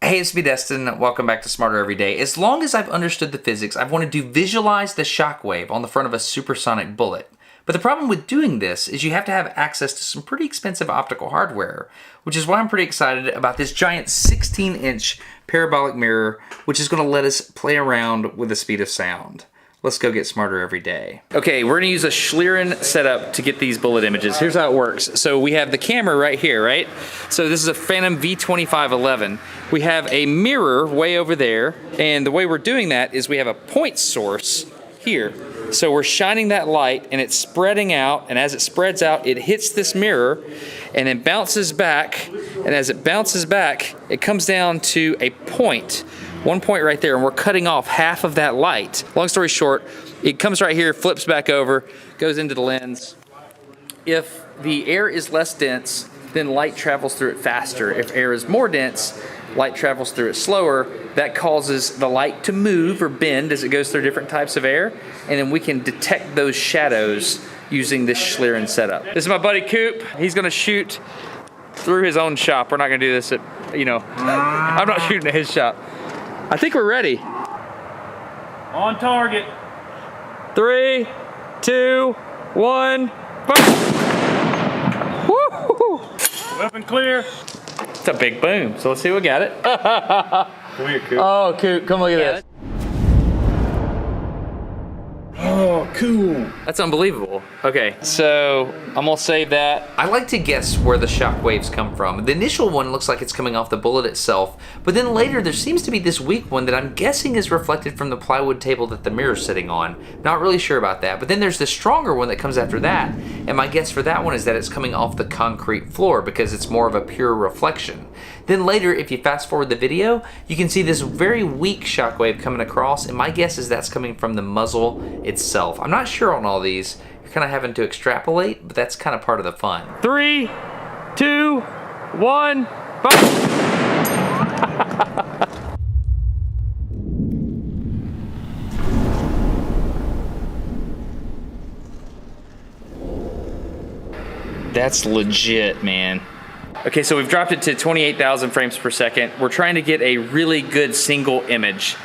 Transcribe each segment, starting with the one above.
Hey, it's me, Destin. Welcome back to Smarter Every Day. As long as I've understood the physics, I've wanted to visualize the shockwave on the front of a supersonic bullet. But the problem with doing this is you have to have access to some pretty expensive optical hardware, which is why I'm pretty excited about this giant 16-inch parabolic mirror, which is going to let us play around with the speed of sound. Let's go get smarter every day. Okay, we're gonna use a Schlieren setup to get these bullet images. Here's how it works. So we have the camera right here, right? So this is a Phantom V2511. We have a mirror way over there, and the way we're doing that is we have a point source here. So we're shining that light and it's spreading out, and as it spreads out, it hits this mirror and then bounces back, and as it bounces back, it comes down to a point. One point right there, and we're cutting off half of that light. Long story short, it comes right here, flips back over, goes into the lens. If the air is less dense, then light travels through it faster. If air is more dense, light travels through it slower. That causes the light to move or bend as it goes through different types of air, and then we can detect those shadows using this Schlieren setup. This is my buddy Coop. He's gonna shoot through his own shop. We're not gonna do this at, I'm not shooting at his shop. I think we're ready. On target. 3, 2, 1, fire! Woo! Weapon clear. It's a big boom, so let's see what we got it. Come here, Coop. Oh, Coop, come look at this. Oh, cool. That's unbelievable. Okay, so I'm gonna save that. I like to guess where the shock waves come from. The initial one looks like it's coming off the bullet itself, but then later there seems to be this weak one that I'm guessing is reflected from the plywood table that the mirror's sitting on. Not really sure about that, but then there's the stronger one that comes after that, and my guess for that one is that it's coming off the concrete floor because it's more of a pure reflection. Then later, if you fast forward the video, you can see this very weak shockwave coming across, and my guess is that's coming from the muzzle itself. I'm not sure on all these. You're kind of having to extrapolate, but that's kind of part of the fun. 3, 2, 1, fire! That's legit, man. Okay, so we've dropped it to 28,000 frames per second. We're trying to get a really good single image.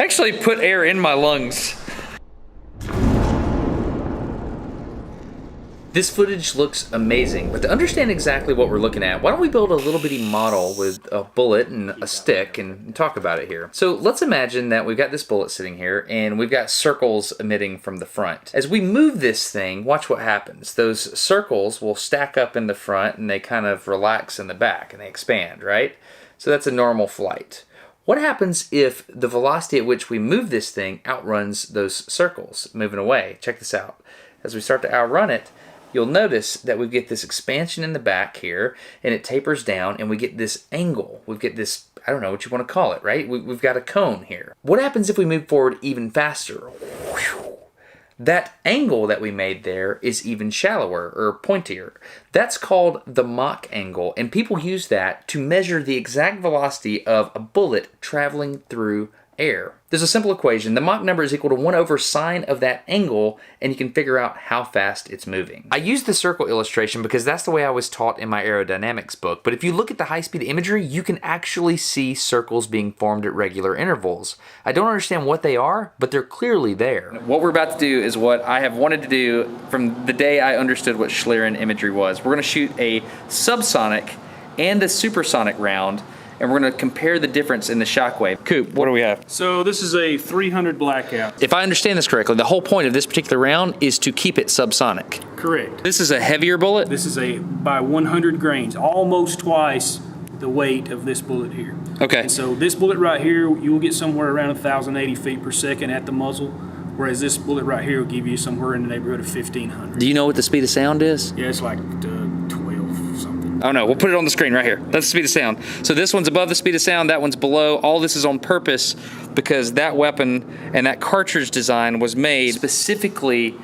Actually put air in my lungs. This footage looks amazing, but to understand exactly what we're looking at, why don't we build a little bitty model with a bullet and a stick and talk about it here. So let's imagine that we've got this bullet sitting here and we've got circles emitting from the front. As we move this thing, watch what happens. Those circles will stack up in the front and they kind of relax in the back and they expand, right? So that's a normal flight. What happens if the velocity at which we move this thing outruns those circles moving away? Check this out. As we start to outrun it, you'll notice that we get this expansion in the back here, and it tapers down, and we get this angle. We get this, I don't know what you want to call it, right? We've got a cone here. What happens if we move forward even faster? That angle that we made there is even shallower or pointier. That's called the Mach angle, and people use that to measure the exact velocity of a bullet traveling through air. There's a simple equation. The Mach number is equal to 1 over sine of that angle, and you can figure out how fast it's moving. I use the circle illustration because that's the way I was taught in my aerodynamics book, but if you look at the high-speed imagery, you can actually see circles being formed at regular intervals. I don't understand what they are, but they're clearly there. What we're about to do is what I have wanted to do from the day I understood what Schlieren imagery was. We're gonna shoot a subsonic and a supersonic round, and we're gonna compare the difference in the shockwave. Coop, what do we have? So this is a 300 blackout. If I understand this correctly, the whole point of this particular round is to keep it subsonic. Correct. This is a heavier bullet? This is by 100 grains, almost twice the weight of this bullet here. Okay. And so this bullet right here, you will get somewhere around 1,080 feet per second at the muzzle, whereas this bullet right here will give you somewhere in the neighborhood of 1,500. Do you know what the speed of sound is? Yeah, it's like 12 something. Oh no, we'll put it on the screen right here. That's the speed of sound. So this one's above the speed of sound, that one's below. All this is on purpose because that weapon and that cartridge design was made specifically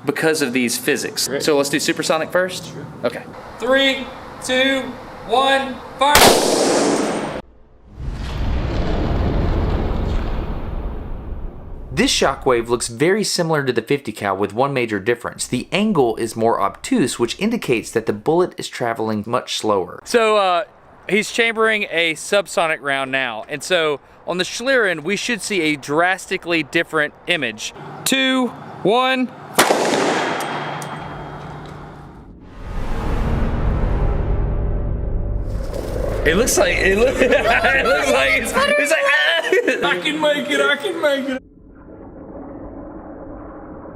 because of these physics. Great. So let's do supersonic first? Sure. Okay. 3, 2, 1, fire! This shockwave looks very similar to the 50 cal with one major difference. The angle is more obtuse, which indicates that the bullet is traveling much slower. So he's chambering a subsonic round now. And so on the Schlieren, we should see a drastically different image. 2, 1. It looks like it looks like it's like I can make it, I can make it.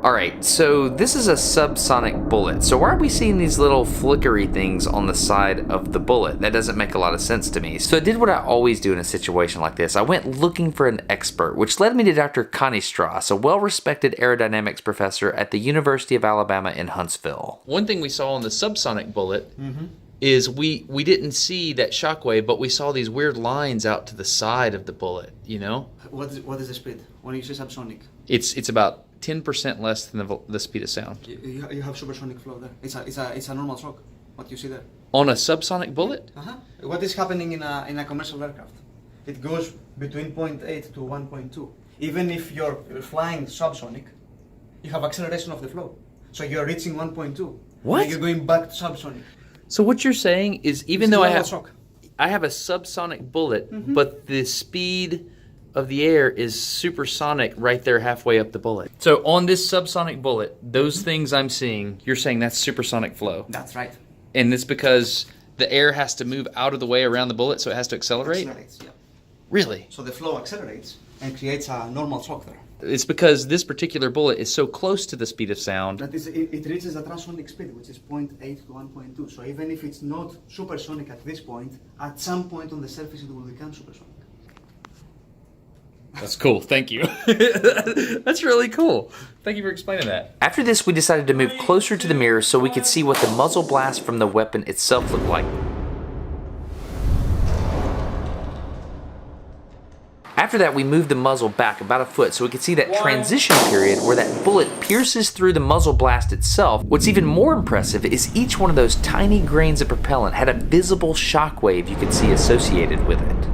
All right, so this is a subsonic bullet. So why are we seeing these little flickery things on the side of the bullet? That doesn't make a lot of sense to me. So I did what I always do in a situation like this. I went looking for an expert, which led me to Dr. Connie Strauss, a well-respected aerodynamics professor at the University of Alabama in Huntsville. One thing we saw on the subsonic bullet is we didn't see that shockwave, but we saw these weird lines out to the side of the bullet, you know? What is the speed when you say subsonic? It's about 10% less than the speed of sound. You have supersonic flow there. It's a normal shock. What you see there. On a subsonic bullet? What is happening in a commercial aircraft? It goes between 0.8 to 1.2. Even if you're flying subsonic, you have acceleration of the flow. So you're reaching 1.2. What? And you're going back to subsonic. So what you're saying is even though I have a subsonic bullet, but the speed of the air is supersonic right there halfway up the bullet. So on this subsonic bullet, those things I'm seeing, you're saying that's supersonic flow. That's right. And it's because the air has to move out of the way around the bullet, so it has to accelerate? Accelerates, yeah. Really? So the flow accelerates and creates a normal shock there. It's because this particular bullet is so close to the speed of sound. That is, it reaches a transonic speed, which is 0.8 to 1.2. So even if it's not supersonic at this point, at some point on the surface it will become supersonic. That's cool, thank you. That's really cool. Thank you for explaining that. After this, we decided to move closer to the mirror so we could see what the muzzle blast from the weapon itself looked like. After that, we moved the muzzle back about a foot so we could see that transition period where that bullet pierces through the muzzle blast itself. What's even more impressive is each one of those tiny grains of propellant had a visible shockwave you could see associated with it.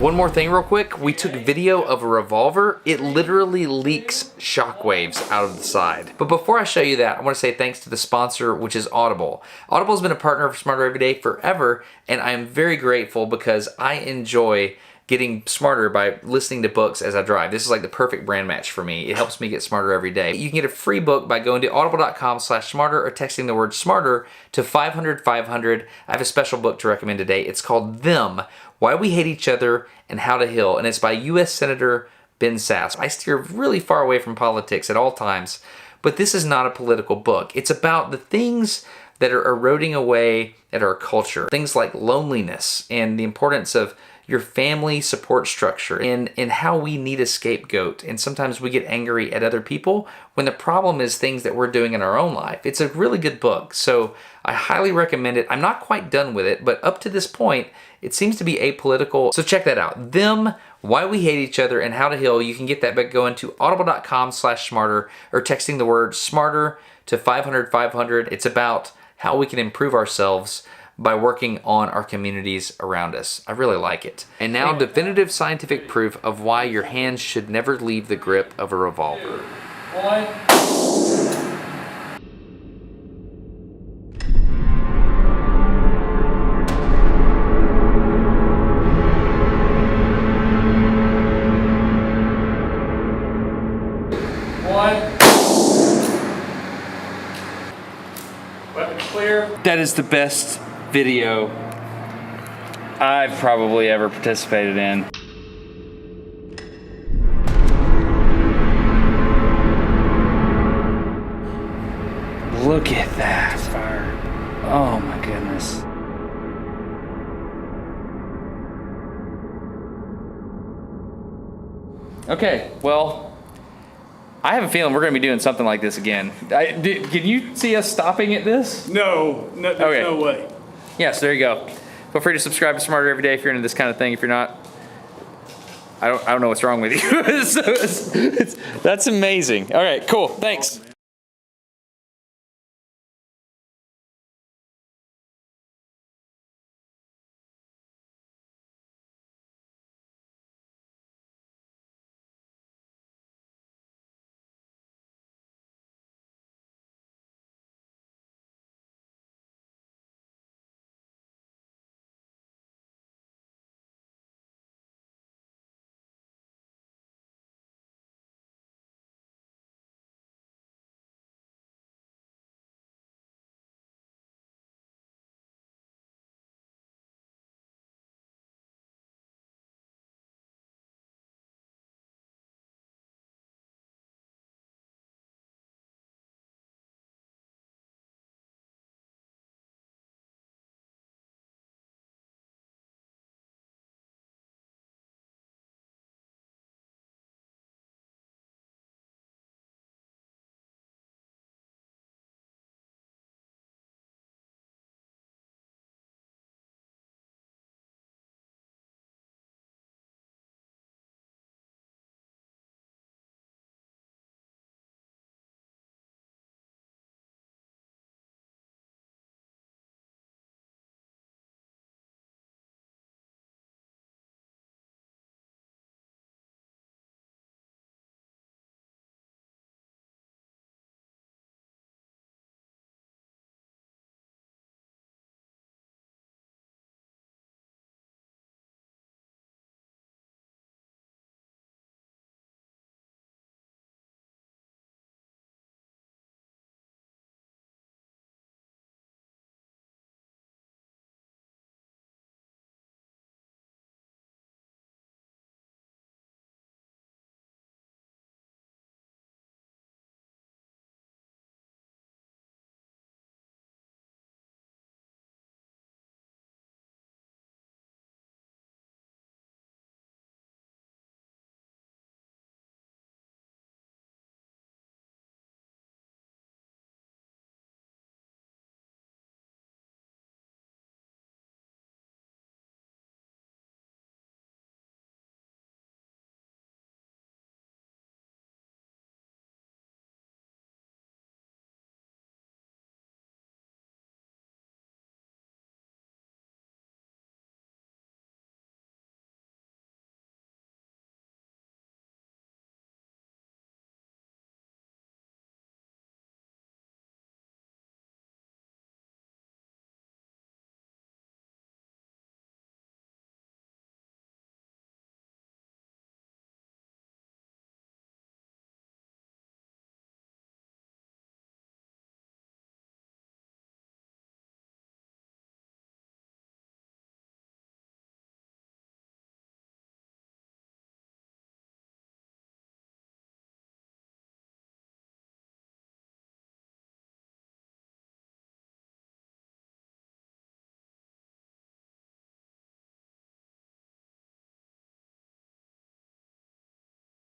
One more thing real quick, we took video of a revolver. It literally leaks shockwaves out of the side. But before I show you that, I want to say thanks to the sponsor, which is Audible. Audible has been a partner of Smarter Every Day forever, and I am very grateful because I enjoy getting smarter by listening to books as I drive. This is like the perfect brand match for me. It helps me get smarter every day. You can get a free book by going to audible.com/smarter or texting the word smarter to 500-500. I have a special book to recommend today. It's called Them, Why We Hate Each Other and How to Heal, and it's by U.S. Senator Ben Sasse. I steer really far away from politics at all times, but this is not a political book. It's about the things that are eroding away at our culture. Things like loneliness and the importance of your family support structure and how we need a scapegoat. And sometimes we get angry at other people when the problem is things that we're doing in our own life. It's a really good book, so I highly recommend it. I'm not quite done with it, but up to this point, it seems to be apolitical. So check that out. Them, Why We Hate Each Other and How to Heal. You can get that by going to audible.com/smarter or texting the word smarter to 500-500. It's about how we can improve ourselves by working on our communities around us. I really like it. And now, definitive scientific proof of why your hands should never leave the grip of a revolver. One. Weapon clear. That is the best video I've probably ever participated in. Look at that. Fire. Oh my goodness. Okay, well, I have a feeling we're going to be doing something like this again. Can you see us stopping at this? No, there's no way. Yeah, so there you go. Feel free to subscribe to Smarter Every Day if you're into this kind of thing. If you're not, I don't know what's wrong with you. That's amazing. All right, cool. Thanks.